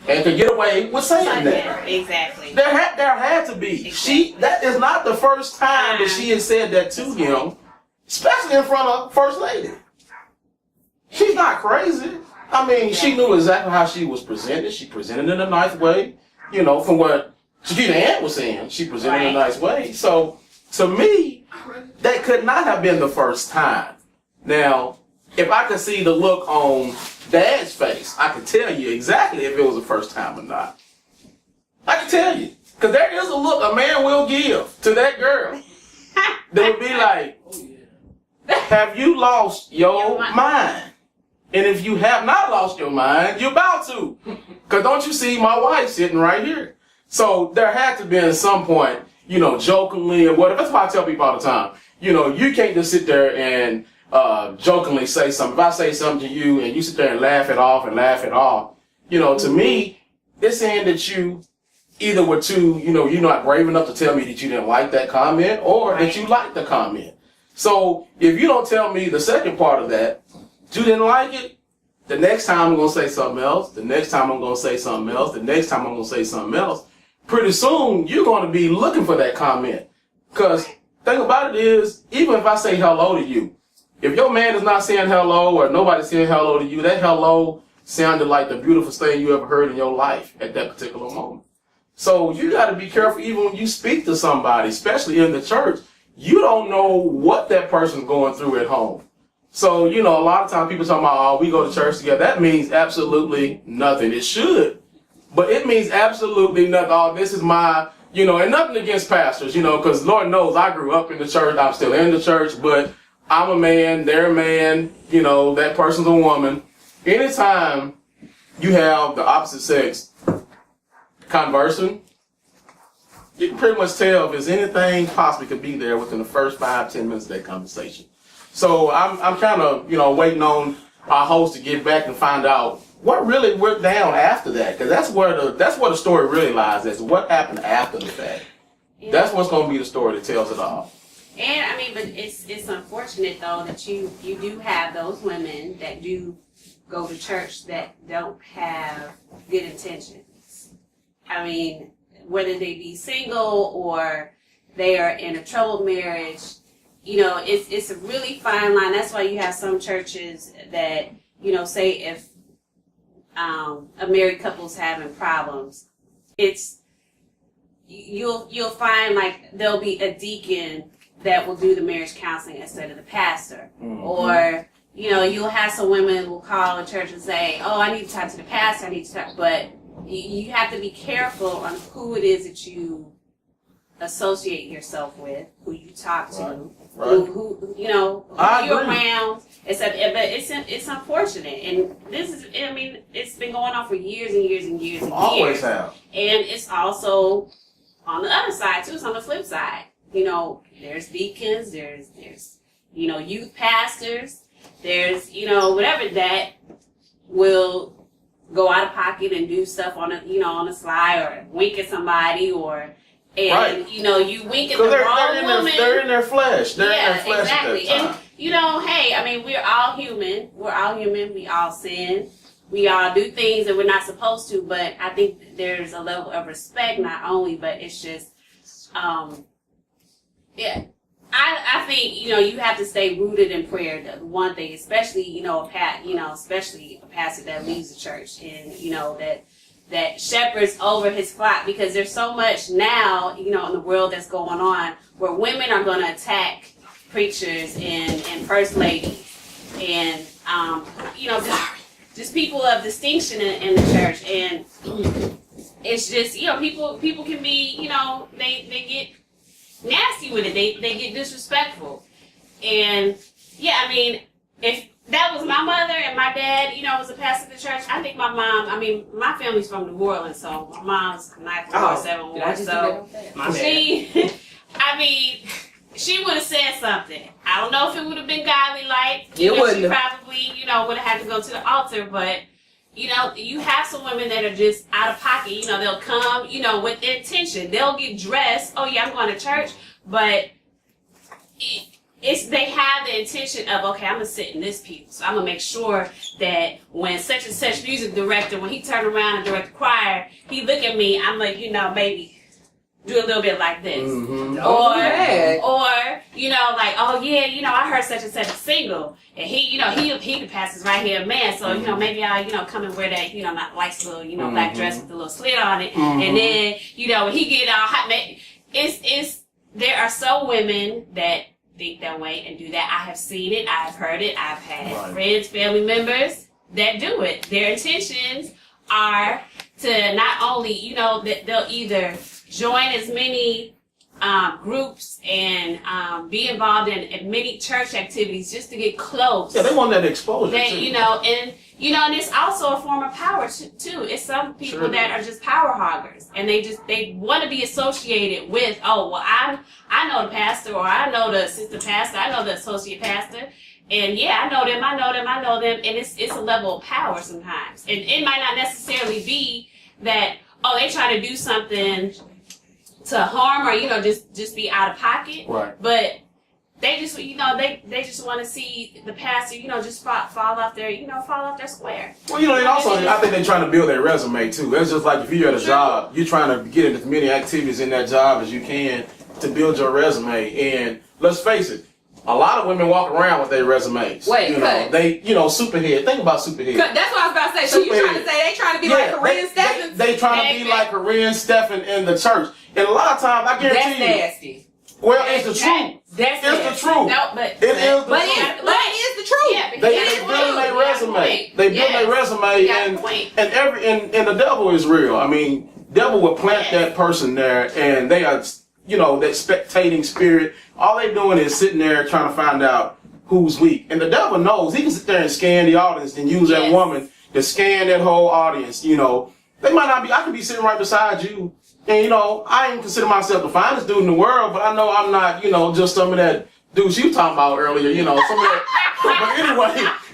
and could get away with saying that. Exactly. There had to be. Exactly. That is not the first time that she has said that to him, especially in front of First Lady. She's not crazy. I mean, she knew exactly how she was presented. She presented in a nice way. You know, from what Chiquita Aunt was saying, she presented in a nice way. So, to me, that could not have been the first time. Now, if I could see the look on Dad's face, I could tell you exactly if it was the first time or not. I can tell you. Because there is a look a man will give to that girl that would be like, have you lost your mind? And if you have not lost your mind, you're about to. Because don't you see my wife sitting right here? So there had to be at some point, you know, jokingly or whatever. That's why I tell people all the time, you know, you can't just sit there and jokingly say something. If I say something to you and you sit there and laugh it off, you know, to me, it's saying that you either were too, you know, you're not brave enough to tell me that you didn't like that comment or that you liked the comment. So if you don't tell me the second part of that, you didn't like it, the next time I'm going to say something else, the next time I'm going to say something else, the next time I'm going to say something else, pretty soon you're going to be looking for that comment. Because thing about it is, even if I say hello to you, if your man is not saying hello or nobody's saying hello to you, that hello sounded like the beautiful thing you ever heard in your life at that particular moment. So you got to be careful even when you speak to somebody, especially in the church. You don't know what that person's going through at home. So, you know, a lot of times people talking about, oh, we go to church together. That means absolutely nothing. It should. But it means absolutely nothing. Oh, this is my, you know, and nothing against pastors, you know, because Lord knows I grew up in the church. I'm still in the church, but I'm a man, they're a man, you know, that person's a woman. Anytime you have the opposite sex conversing, you can pretty much tell if there's anything possibly could be there within the first 5-10 minutes of that conversation. So I'm kind of, you know, waiting on our host to get back and find out what really went down after that, because that's where the story really lies. Is what happened after the fact. Yeah. That's what's going to be the story that tells it all. And I mean, but it's unfortunate though that you do have those women that do go to church that don't have good intentions. I mean, whether they be single or they are in a troubled marriage. You know, it's a really fine line. That's why you have some churches that, you know, say if a married couple's having problems, you'll find like there'll be a deacon that will do the marriage counseling instead of the pastor. Mm-hmm. Or, you know, you'll have some women will call a church and say, oh, I need to talk to the pastor, I need to talk, but you have to be careful on who it is that you associate yourself with, who you talk to, who you know, who you're around. But it's unfortunate, and this is, I mean, it's been going on for years and years and years and years. Always have. And it's also on the other side too. It's on the flip side. You know, there's deacons, there's you know, youth pastors, there's, you know, whatever that will go out of pocket and do stuff on a, you know, on the sly or wink at somebody or. And, you know, you wink at the wrong woman. They're in their flesh. They're in their flesh exactly. At that time. And, you know, hey, I mean, we're all human. We all sin. We all do things that we're not supposed to. But I think there's a level of respect, not only, but it's just, yeah. I think, you know, you have to stay rooted in prayer. The one thing, especially, you know, especially a pastor that leads the church and, you know, that shepherds over his flock, because there's so much now, you know, in the world that's going on where women are going to attack preachers and first ladies and, you know, just people of distinction in the church. And it's just, you know, people can be, you know, they get nasty with it. They get disrespectful. And yeah, I mean, if that was my mother and my dad, you know, was a pastor of the church, I think my mom, I mean, my family's from New Orleans, so my mom's 947 Ward, so I mean, she would have said something. I don't know if it would have been godly like. She probably, you know, would have had to go to the altar, but you know, you have some women that are just out of pocket. You know, they'll come, you know, with intention. They'll get dressed. Oh yeah, I'm going to church, but they have the intention of, okay, I'm gonna sit in this pew, so I'm gonna make sure that when such and such music director, when he turn around and direct the choir, he look at me, I'm like, maybe do a little bit like this, or like, oh yeah, I heard such and such a single, and he the pastor's right here, man, so maybe I'll come and wear that not nice little black dress with a little slit on it, and then when he get all hot, there are some women that think that way and do that. I have seen it. I have heard it. I've had friends, family members that do it. Their intentions are to not only, that they'll either join as many groups and be involved in many church activities just to get close. Yeah, they want that exposure too. And it's also a form of power too. It's some people that are just power hoggers, and they want to be associated with. Oh, well, I know the pastor, or I know the assistant pastor, I know the associate pastor, and I know them, and it's a level of power sometimes, and it might not necessarily be that they try to do something to harm or just be out of pocket, right? But they just they just want to see the pastor just fall off their square. Well, and also I think they're trying to build their resume too. It's just like if you're at a job, you're trying to get into as many activities in that job as you can to build your resume. And let's face it, a lot of women walk around with their resumes. They superhead. Think about superhead. That's what I was about to say. So you trying to say they trying to be like Korean Stephen? They trying to be like Korean Stephen in the church. And a lot of times, I guarantee that's nasty. Well, it's the truth. It's the truth. No, but it is the truth. But it is the truth. Yeah, they build their resume. They build their resume, and the devil is real. I mean, devil will plant that person there, and they are, that spectating spirit. All they doing is sitting there trying to find out who's weak. And the devil knows he can sit there and scan the audience and use that woman to scan that whole audience. They might not be. I could be sitting right beside you. And, I ain't consider myself the finest dude in the world, but I know I'm not, just some of that dudes you talking about earlier, some of that.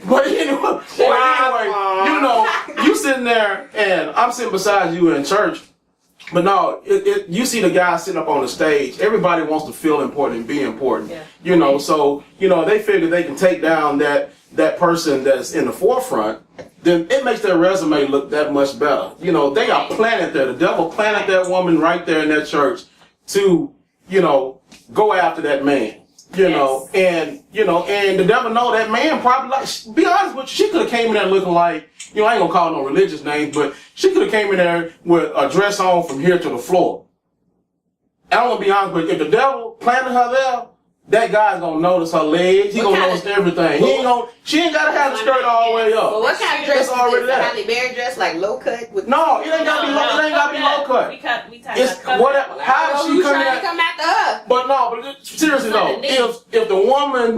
But anyway, you sitting there and I'm sitting beside you in church. But no, you see the guy sitting up on the stage. Everybody wants to feel important and be important. Yeah. So, they figure they can take down that person that's in the forefront. Then it makes their resume look that much better. They are planted there. The devil planted that woman right there in that church to, go after that man. And the devil know that man probably be honest with you, she could have came in there looking like, I ain't gonna call no religious names, but she could have came in there with a dress on from here to the floor. I want to be honest with you, if the devil planted her there, that guy's gonna notice her legs. He gonna notice everything. She ain't gotta have the skirt all the way up. Well, what kind of dress is this? Halle Berry dress, like low cut? No, it ain't gotta be low. It ain't gotta be low cut. It's whatever. How does she come after her? But seriously though, if the woman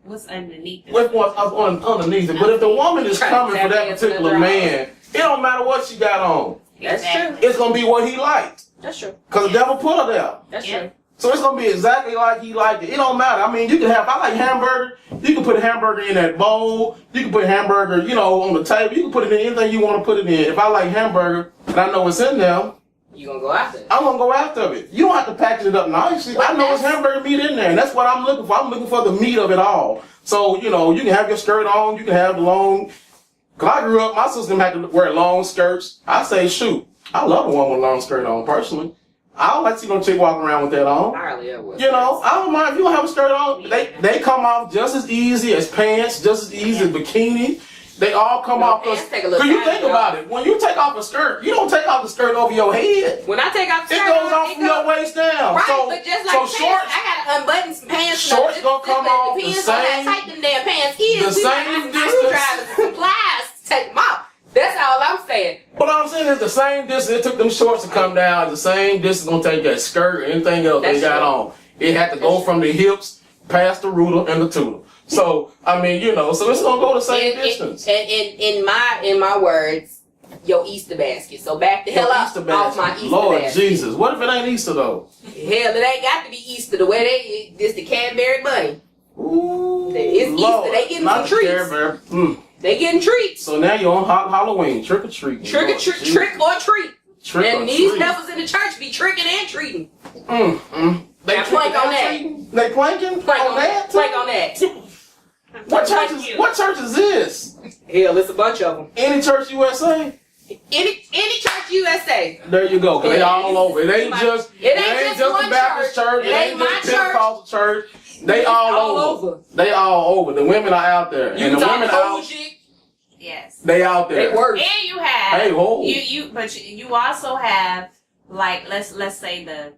what's underneath it? What's underneath it? But if the woman is coming for that particular man, it don't matter what she got on. That's true. It's gonna be what he liked. That's true. Cause the devil put her there. That's true. So it's gonna be exactly like he liked it. It don't matter. I mean, you can have. I like hamburger. You can put a hamburger in that bowl. You can put hamburger, on the table. You can put it in anything you want to put it in. If I like hamburger and I know it's in there, you gonna go after it. I'm gonna go after it. You don't have to package it up nicely. I know it's hamburger meat in there, and that's what I'm looking for. I'm looking for the meat of it all. So you can have your skirt on. You can have the long. Cause I grew up, my sister had to wear long skirts. I say, shoot, I love a woman with a long skirt on personally. I don't like to see no chick walking around with that on. I don't mind if you don't have a skirt on. They come off just as easy as pants, just as easy as bikini. They all come off. Cause you think about it, when you take off a skirt, you don't take off the skirt over your head. When I take off the skirt, it goes off from your waist down. Right, so, but just like pants, shorts, I gotta unbutton some pants. Shorts gonna come off the same. Depends on how tight them damn pants is. The same distance. Supplies to take them off. That's all I'm saying. What I'm saying is the same distance it took them shorts to come down. The same distance gonna take that skirt or anything else they got on. It had to go from the hips past the rooter and the tutor. So I mean, so it's gonna go the same distance. And in my words, your Easter basket. So back the hell up off my Easter Lord basket. Jesus, what if it ain't Easter though? Hell, it ain't got to be Easter. The way this the Cadbury bunny. Ooh, it's Lord, Easter. They getting some treats. They getting treats. So now you're on Halloween, trick or treat. Trick or treat. Trick and or these treat. heifers in the church be tricking and treating. They plank on that. They planking Plank on that? Plank on that. What church is this? Hell, it's a bunch of them. Any church USA? Any church USA. There you go. 'Cause they all over. It ain't just one the Baptist church. It ain't just Pentecostal church. They all over. They all over. The women are out there, and the women out. Yes. They out there. They work. And you have. Hey, whoa. But you also have, like, let's say the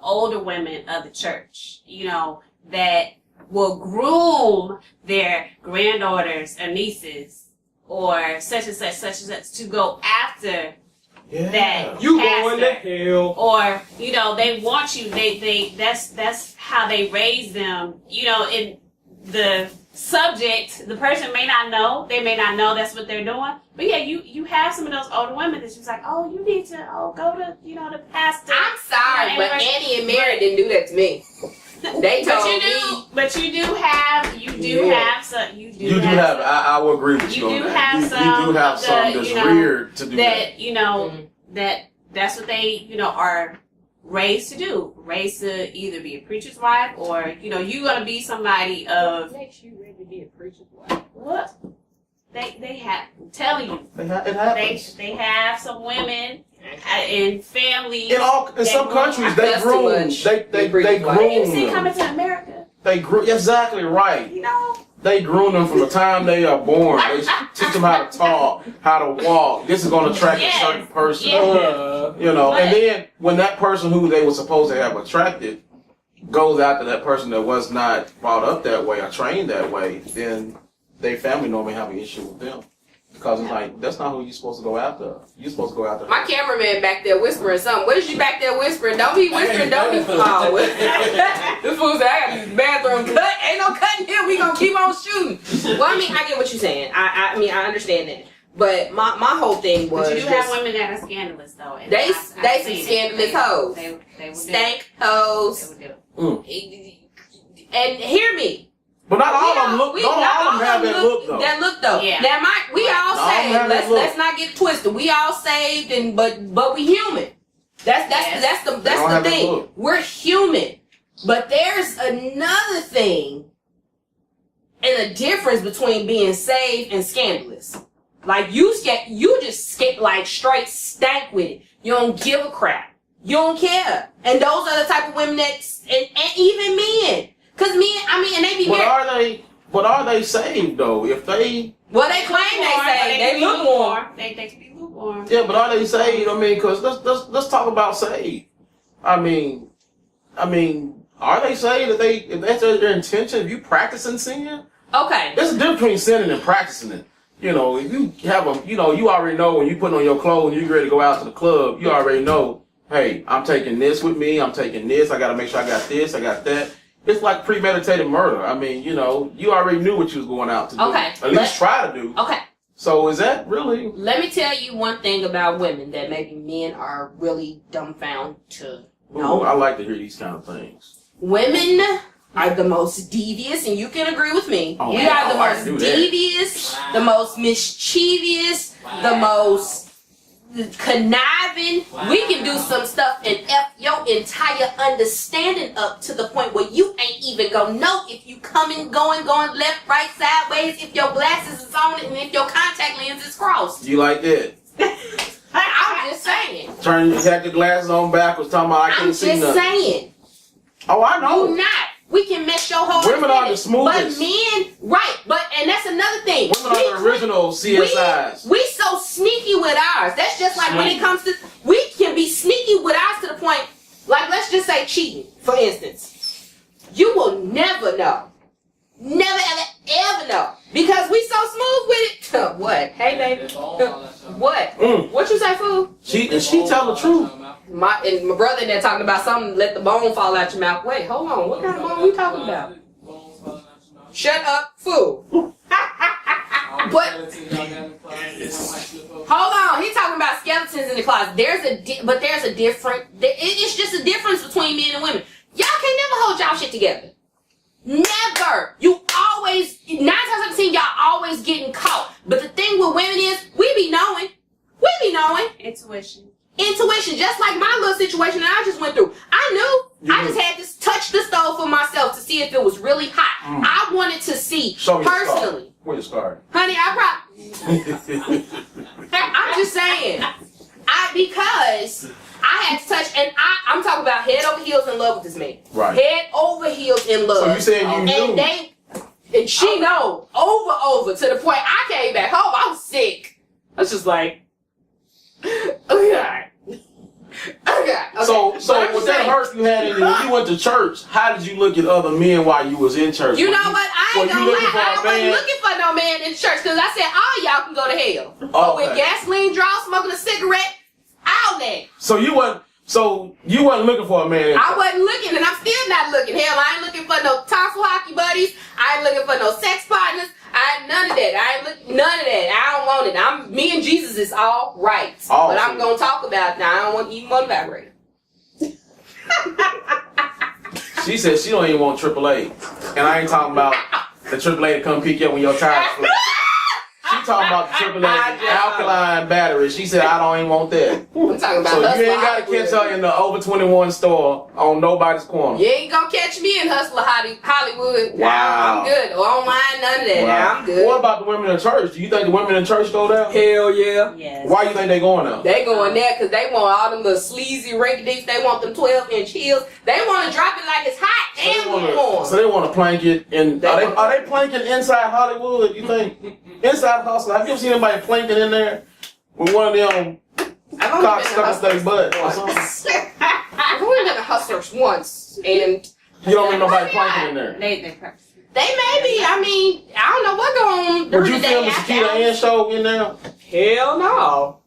older women of the church, you know, that will groom their granddaughters or nieces or such and such to go after that you pastor. going to hell. Or, you know, they want you, that's how they raise them, you know, in the subject, the person may not know, they may not know that's what they're doing. But yeah, you have some of those older women that's just like, oh, you need to go to, you know, the pastor. I'm sorry, but Annie and Mary didn't do that to me. They told me. But you do have some. I will agree with you. You do have some. You do have some that's weird to do that. You know, that's what they, you know, are raised to do. Raised to either be a preacher's wife or, you know, you're gonna be somebody of. Makes you ready to be a preacher's wife? What? They have. I'm telling you. It happens. They have some women. In families, in some countries, they groom. They groom. You see, coming to America, they groom. Exactly right. You know, they groom them from the time they are born. They teach them how to talk, how to walk. This is going to attract a certain person. You know, and then when that person who they were supposed to have attracted goes after that person that was not brought up that way or trained that way, then their family normally have an issue with them. Because it's like, that's not who you're supposed to go after. You're supposed to go after my cameraman back there whispering something. What is you back there whispering? Don't be whispering, don't be oh, this fool said, I gotta use the bathroom. Cut, ain't no cutting here. We gonna keep on shooting. Well, I mean, I get what you're saying. I mean, I understand that. But my whole thing was. But you do have women that are scandalous, though. And they some scandalous hoes. They would stank hoes. They would And hear me. But not all of them look. Not all of them have that look though. That look though. Yeah. Now, we all saved. Let's not get twisted. We all saved, and but we human. That's the thing. We're human. But there's another thing, and a difference between being saved and scandalous. Like you just like straight stank with it. You don't give a crap. You don't care. And those are the type of women that, and even men. Cause men, I mean, and they be married. But are they saved though? If they they claim they saved, they look warm. They be lukewarm. Yeah, but are they saved? I mean, cause let's talk about saved. I mean, are they saved? If that's their intention, if you practicing sin, okay. There's a difference between sinning and practicing it. You know, if you have you already know when you put on your clothes and you're ready to go out to the club, you already know, hey, I'm taking this with me. I'm taking this. I got to make sure I got this. I got that. It's like premeditated murder. I mean, you already knew what you was going out to do. Okay. At least try to do. Okay. So is that really? Let me tell you one thing about women that maybe men are really dumbfounded to know. Ooh, I like to hear these kind of things. Women are the most devious, and you can agree with me. Oh, we are the most devious, the most mischievous, the most conniving. We can do some stuff and F your entire understanding up to the point where you ain't even gonna know if you coming, going left, right, sideways, if your glasses is on and if your contact lens is crossed. You like that? I'm just saying. You had your glasses on backwards, talking about I can't see nothing. I'm just saying. Oh, I know. You not. We can mess your whole women are the smoothest. But men, right, and that's another thing. Women are the original CSIs. We so sneaky with ours. That's just like when it comes to, we can be sneaky with ours to the point, like let's just say cheating, for instance. You will never know. Never, ever know. Because we so smooth with it. What? Hey, baby. What? What you say, fool? She tell the truth. My brother in there talking about something, let the bone fall out your mouth. Wait, hold on. What kind of bone we talking about? Shut up, fool. But hold on, he talking about skeletons in the closet. There's a different. It's just a difference between men and women. Y'all can't never hold y'all shit together. Never. You always 9 times out of 10 y'all always getting caught. But the thing with women is we be knowing. Intuition, just like my little situation that I just went through. I knew I just had to touch the stove for myself to see if it was really hot. I wanted to see personally. Where's your scar? Honey, I'm just saying. Because I had to touch, and I'm talking about head over heels in love with this man. Right. Head over heels in love. So you saying you knew? And she know over to the point I came back home. I was sick. I was just like, okay. So with that hurt you had in you, when you went to church, how did you look at other men while you was in church? You know what? I ain't gonna lie. I wasn't looking for no man in church because I said all y'all can go to hell. But with gasoline draw, smoking a cigarette, all that. So you wasn't looking for a man. I wasn't looking, and I'm still not looking. Hell, I ain't looking for no tonsil hockey buddies. I ain't looking for no sex partners. I ain't none of that. None of that. I don't want it. Me and Jesus is all right. But I'm gonna talk about it now. I don't want even one vibrator. She said she don't even want AAA, and I ain't talking about the AAA to come pick you up when your tires flat. She talking about the AAA alkaline battery. She said, I don't even want that. I'm talking about so you ain't got to catch her in the over 21 store on nobody's corner. You ain't going to catch me in Hustler Hollywood. Wow. I'm good. Don't mind none of that. Wow. I'm good. What about the women in church? Do you think the women in church go there? Hell yeah. Yes. Why you think they going there? They going there because they want all them little sleazy rinky-dinks. They want them 12-inch heels. They want to drop it like it's hot and warm. So they want to plank it in. Are they planking inside Hollywood, you think? Inside Hustler. Have you ever seen anybody planking in there with one of them cocks stuck up their butt or something? I've only been to Hustlers once, and you don't mean nobody planking in there. They may be. I mean, I don't know what going on. Would you film the Chiquita and show in there? Hell no.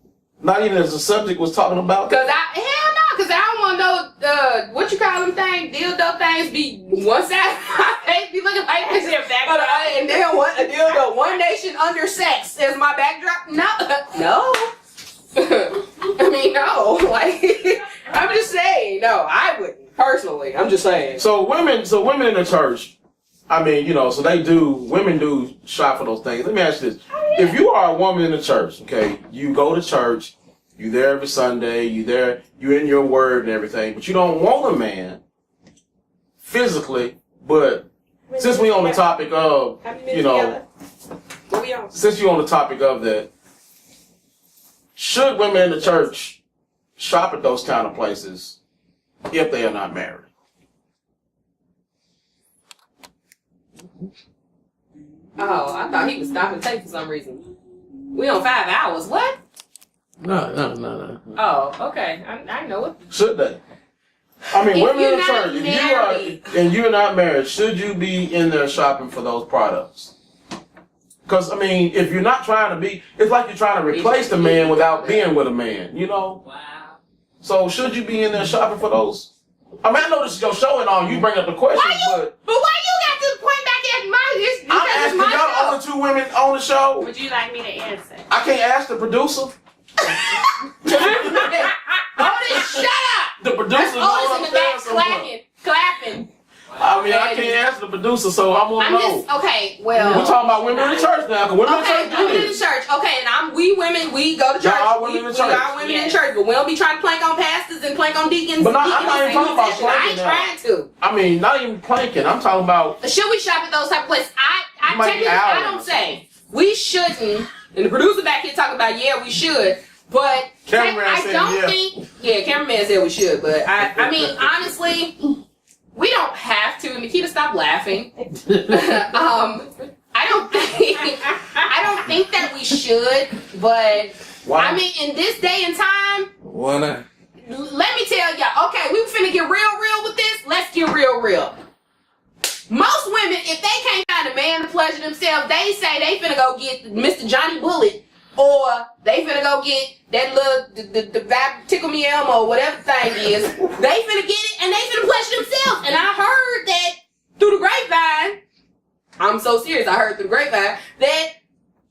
Not even as the subject was talking about. Because I don't want to know what you call them things, dildo things be one side of my face be looking like this here backdrop. And then a dildo, one nation under sex is my backdrop. No. I mean, no. Like, I'm just saying, no, I wouldn't personally. I'm just saying. So women in the church, I mean, so women do shop for those things. Let me ask you this. If you are a woman in the church, okay, you go to church, you there every Sunday, you're in your word and everything, but you don't want a man physically, but since we on the topic of, since you're on the topic of that, should women in the church shop at those kind of places if they are not married? Oh, I thought he was stopping tape for some reason. We on 5 hours. What? No. Oh, okay. I know it. Should they? I mean, women in the church, if you're not married, should you be in there shopping for those products? Because, I mean, if you're not trying to be, it's like you're trying to replace the man without being with a man, Wow. So should you be in there shopping for those? I mean, I know this is your show and all, you bring up the question, but why you got to point back at my... I'm asking y'all only 2 women on the show. Would you like me to answer? I can't ask the producer. Hold it, shut up! The producer knows in the back clapping. I mean, I can't ask the producer, so I want to know. Okay, well... We're talking about women in the church now, because women in the church do women in the church. Okay, and we women, we go to church. Y'all women in the church. We are women in church, but we don't be trying to plank on pastors and plank on deacons. But I'm not even talking about planking. I ain't trying to. I mean, not even planking. I'm talking about... Should we shop at those type of places? I don't say. We shouldn't. And the producer back here talking about, yeah, we should. But cameraman cameraman said we should. But I mean, honestly, we don't have to. Nikita, stop laughing. I don't think that we should. But why? I mean, in this day and time, why not? Let me tell y'all. Okay, we finna get real with this. Let's get real. Most women, if they can't find a man to pleasure themselves, they say they finna go get Mr. Johnny Bullet, or they finna go get that little the vibe tickle me Elmo or whatever thing is. They finna get it and they finna pleasure themselves. And I heard that through the grapevine. I'm so serious. I heard through the grapevine that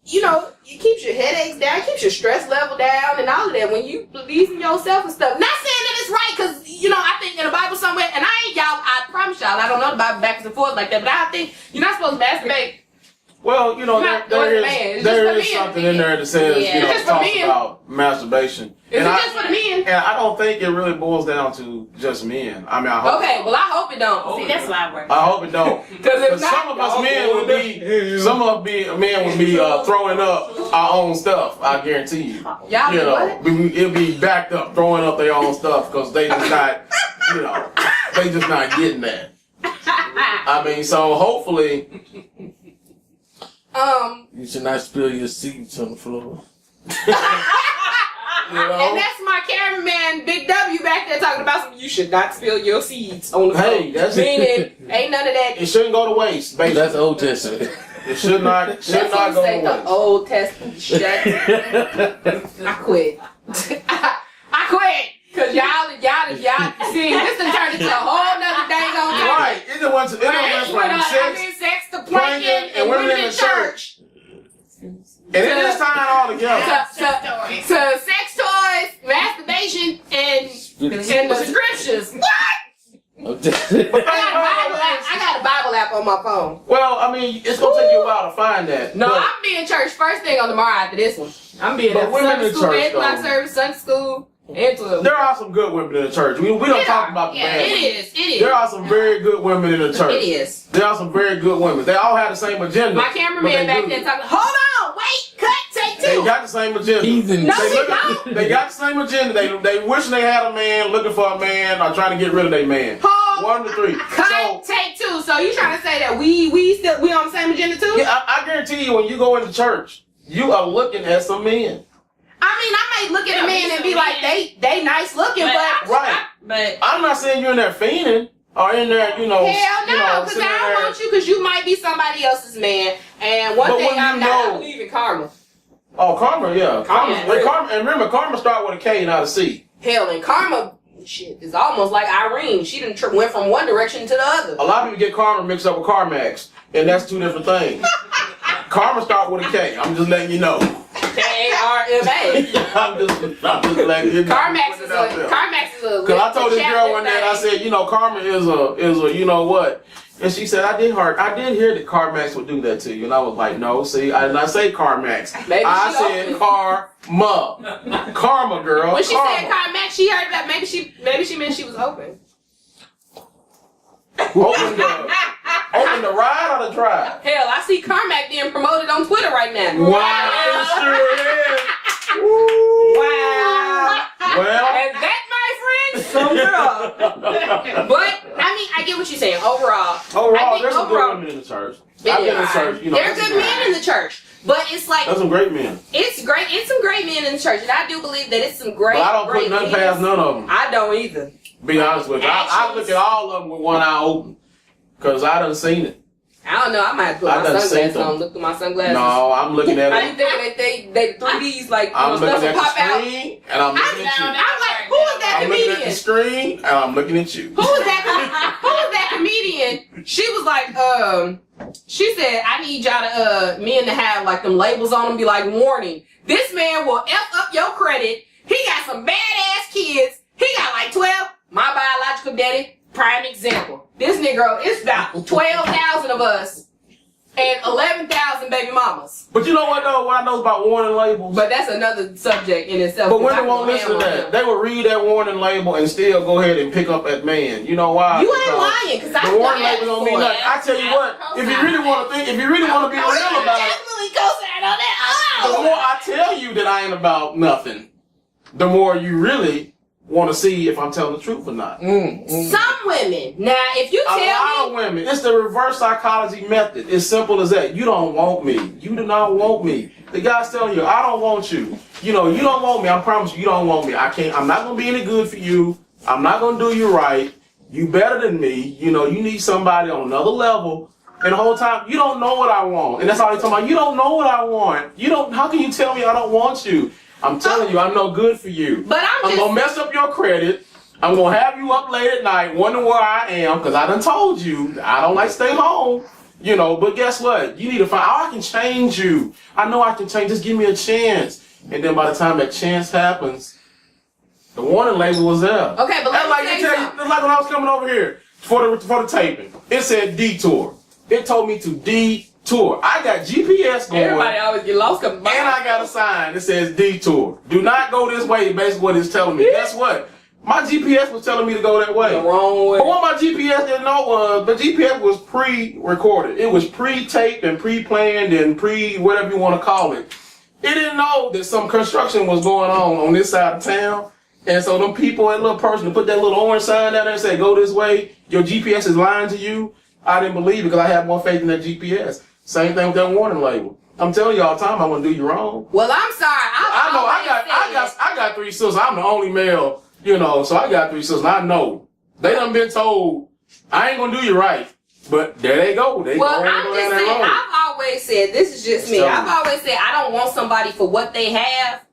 it keeps your headaches down, keeps your stress level down, and all of that when you believe in yourself and stuff. Not saying that it's right, because I think in the Bible somewhere, and I promise y'all, I don't know the Bible backwards and forwards like that, but I think you're not supposed to masturbate Well, you know, there is something in there that says, you know, talks about masturbation. Is it just for the men? And I don't think it really boils down to just men. I mean, I hope. Okay, well, I hope it don't. See, that's why I work. I hope it don't. Because some of us men would be throwing up our own stuff. I guarantee you. Y'all, you know, it'd be backed up throwing up their own stuff because they just not, you know, they just not getting that. I mean, so hopefully. You should not spill your seeds on the floor. You know? And that's my cameraman, Big W, back there talking about some. You should not spill your seeds on the floor. Hey, that's meaning ain't none of that. It shouldn't go to waste. Basically. That's Old Testament. It should not go to waste. The Old Testament. Shut. I quit. I quit. Cause y'all, see, this done turned into a whole nother dang on topic. Right. It went from sex to pranking and women in the church. And it is tying all together. To sex toys, masturbation, and the scriptures. What? I got a Bible app on my phone. Well, I mean, it's gonna take you a while to find that. No, I'm be in church first thing on tomorrow after this one. I'm being at Sunday school, 8 o'clock service, Sunday school. There are some good women in the church. We don't talk about the bad women. It is. There are some very good women in the church. It is. There are some very good women. They all have the same agenda. My cameraman back there talking, hold on, wait, cut, take 2. They got the same agenda. No, they got the same agenda. They wish they had a man, looking for a man, or trying to get rid of their man. Hold, 1 to 3. Cut, take 2. So you trying to say that we on the same agenda too? Yeah, I guarantee you when you go into church, you are looking at some men. I mean, I might look at a man and be like, they nice looking, but I'm not saying you're in there fiending or in there, you know. Hell no, because I don't want you, because you might be somebody else's man. And one thing I'm not, I believe in karma. Oh, karma, yeah. Karma, and remember, karma start with a K, not a C. Hell, and karma, shit, is almost like Irene. She done went from one direction to the other. A lot of people get karma mixed up with Carmax, and that's 2 different things. Karma start with a K. I'm just letting you know. K-A-R-M-A. I'm just letting you know. Carmax is a. Because I told this girl one day, I said, you know, karma is a, you know what? And she said, I did hear that Carmax would do that to you. And I was like, no, see, I did not say Carmax. I said karma. Karma, girl. When she said Carmax, she heard that. Maybe she meant she was open. Open the ride or the drive? Hell, I see Carmack being promoted on Twitter right now. Wow, it sure is. Wow. Well, and that, my friend, sums it up. But I mean, I get what you're saying. Overall, there's some good women in the church. I've been in church. You know, there are good men in the church. But it's like there's some great men. It's great. It's some great men in the church, and I do believe that it's some great. But I don't put nothing past none of them. I don't either. Be honest with you, I look at all of them with one eye open, cause I done seen it. I don't know. I might put my sunglasses on. Look through my sunglasses. No, I'm looking at it. I think they 3Ds like I'm looking at the pop screen, and I'm looking at you. I'm like, who is that comedian? I'm looking at the screen, and I'm looking at you. Who is that comedian? She was like, she said, I need y'all to men to have like them labels on them, be like, warning, this man will F up your credit. He got some badass kids. He got like 12. My biological daddy, prime example. This nigga, it's about 12,000 of us and 11,000 baby mamas. But you know what though? What I know about warning labels. But that's another subject in itself. But women won't listen to that. They will read that warning label and still go ahead and pick up that man. You know why? You ain't lying, because I the warning label don't mean nothing. I tell you what, if you really want to be real about it, definitely co-sign on that. The more I tell you that I ain't about nothing, the more you really want to see if I'm telling the truth or not. Some women. Now, if you tell me... A lot of women. It's the reverse psychology method. It's simple as that. You don't want me. You do not want me. The guy's telling you, I don't want you. You know, you don't want me. I promise you don't want me. I'm not going to be any good for you. I'm not going to do you right. You better than me. You know, you need somebody on another level. And the whole time, you don't know what I want. And that's all he's talking about. You don't know what I want. How can you tell me I don't want you? I'm telling you, I'm no good for you. But I'm going to mess up your credit. I'm going to have you up late at night wondering where I am because I done told you I don't like stay home. You know, but guess what? You need to find, I can change you. I know I can change. Just give me a chance. And then by the time that chance happens, the warning label was there. Okay, but let me tell you something. It's like when I was coming over here for the taping. It said detour. It told me to detour. tour. I got GPS going. Everybody always get lost. And I got a sign that says detour. Do not go this way, basically what it's telling me. Guess what? My GPS was telling me to go that way. The wrong way. But what my GPS didn't know was, the GPS was pre-recorded. It was pre-taped and pre-planned and whatever you want to call it. It didn't know that some construction was going on this side of town. And so them people, that little person, to put that little orange sign down there and say, go this way, your GPS is lying to you. I didn't believe it because I had more faith in that GPS. Same thing with that warning label. I'm telling you all the time, I'm gonna do you wrong. Well, I'm sorry. I got 3 sisters. I'm the only male, so I got 3 sisters. And I know they done been told I ain't gonna do you right, but there they go. I'm just saying. I've always said, this is just me. I've always said I don't want somebody for what they have,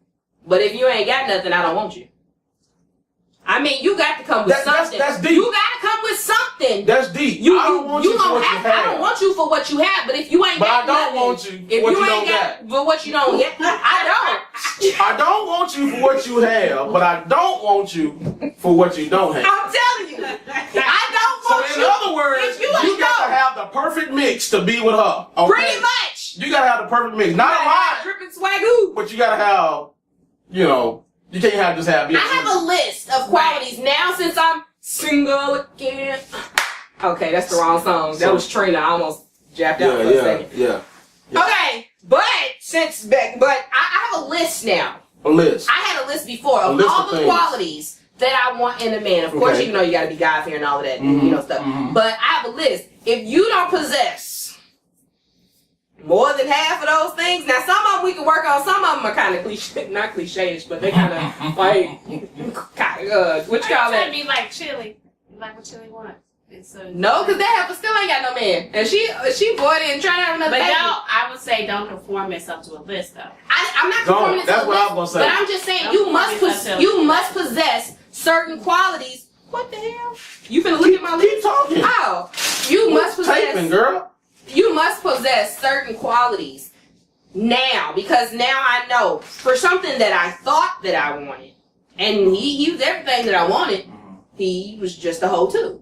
but if you ain't got nothing, I don't want you. I mean, you got to come with something. That's deep. You got to come with something. That's deep. I don't want you for what you have. I don't want you for what you have, but if you ain't got nothing. But I don't want you if what you you ain't don't got for what you don't get, I don't. I don't want you for what you have, but I don't want you for what you don't have. I'm telling you. I don't want you. So in other words, you got to have the perfect mix to be with her. Okay? Pretty much. You got to have the perfect mix. Not a lot. Dripping swagoo. But you got to have, you can't have I have a list of qualities now since I'm single again. Okay, that's the wrong song. That was Trina. I almost japped out for a second. Yeah. Okay, but I have a list now. A list. I had a list before of all the qualities that I want in a man. Of course, you got to be God-fearing and all of that, stuff. Mm-hmm. But I have a list. If you don't possess more than half of those things. Now, some of them we can work on. Some of them are kind of cliche, not cliche-ish, but they kind of like, what you call that? Be like chili. Like what chili wants. No, because that heifer still ain't got no man, and she bought it and trying to have another baby. But I would say don't conform yourself to a list, though. I'm not conforming to a list. That's what I was gonna say. But I'm just saying you must possess certain qualities. What the hell? You finna look at my list? Keep talking. Oh, you must possess. Taping, girl. You must possess certain qualities now, because now I know for something that I thought that I wanted, and he was everything that I wanted. He was just a hoe too.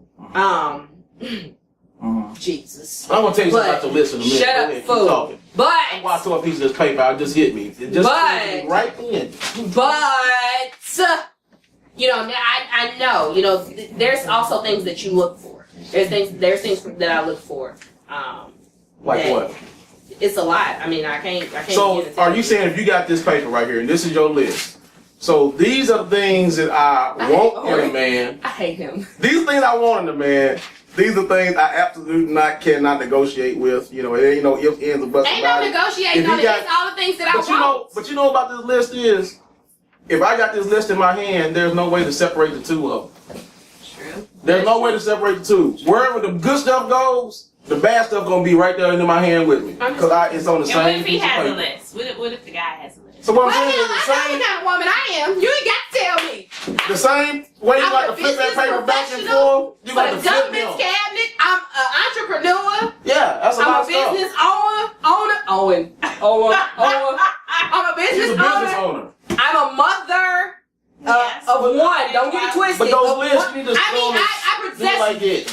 Jesus. I'm gonna tell you something about your list in a minute. Shut up, fool. But I watched a piece of this paper. It just hit me. It just hit me right in. But I know. There's also things that you look for. There's things that I look for. Like what? It's a lot. I mean, I can't. So, are you saying if you got this paper right here and this is your list? So these are the things that I want in a man. I hate him. These things I want in a man. These are things I absolutely cannot negotiate with. It ain't no ifs, ands, or buts. Ain't no negotiating on it. It's all the things that I want. But you know about this list is, if I got this list in my hand, there's no way to separate the two of them. True. There's no way to separate the two. Wherever the good stuff goes, the bad stuff gonna be right there in my hand with me, because it's on the same. What if he piece of has paper. a list? What if the guy has a list? So what I'm saying I is the know same. the kind of woman I am. You ain't got to tell me. The same way you I'm got a to flip that business paper back and professional forth, you got for to the flip government's them. cabinet. I'm an entrepreneur. Yeah, that's a lot I'm a of stuff. business owner. I'm a She's business a business owner. I'm a mother Yes. of one. Don't get it twisted. But those lists, you need to I possess. like it.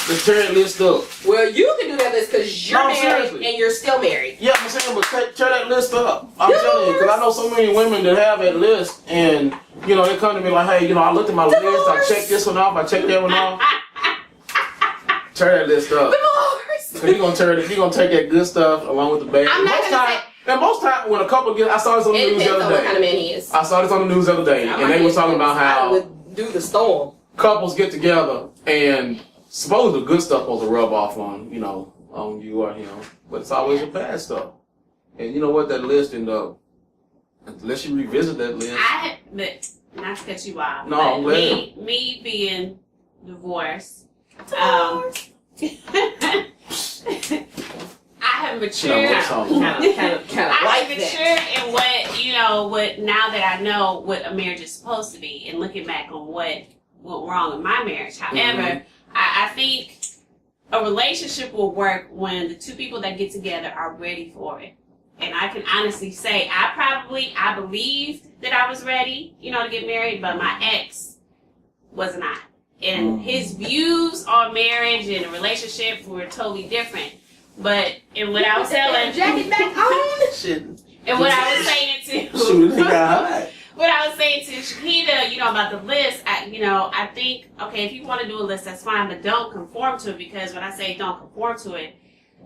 The tear list up. Well, you can do that list because you're No, married seriously. and you're still married. Yeah, I'm saying, but tear that list up. I'm telling you, because I know so many women that have that list, and they come to me like, hey, I looked at my list, I checked this one off, I checked that one off. Tear that list up. So you're gonna take that good stuff along with the bad. I'm not gonna say. And most times when a couple get, I saw this on the It news the depends other on what day. kind of man he is. I saw this on the news the other day, and they were talking about I how would do the storm. couples get together and suppose the good stuff supposed to rub off on you or him, but it's always the bad stuff. And you know what? That list unless you revisit that list. Not to cut you off. No, but me being divorced. I have matured. I have matured in what now that I know what a marriage is supposed to be, and looking back on what went wrong in my marriage. However, I think a relationship will work when the two people that get together are ready for it. And I can honestly say I believed that I was ready, to get married, but my ex was not. And his views on marriage and a relationship were totally different. But and what I was telling jacket back on. Shit. And what I was saying to Shoot, he got hot. what I was saying to Chiquita, about the list, I think, okay, if you want to do a list, that's fine, but don't conform to it, because when I say don't conform to it,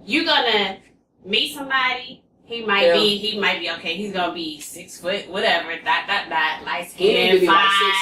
you're gonna meet somebody, he might be, okay, he's gonna be 6 foot, whatever, light skin, Like fine,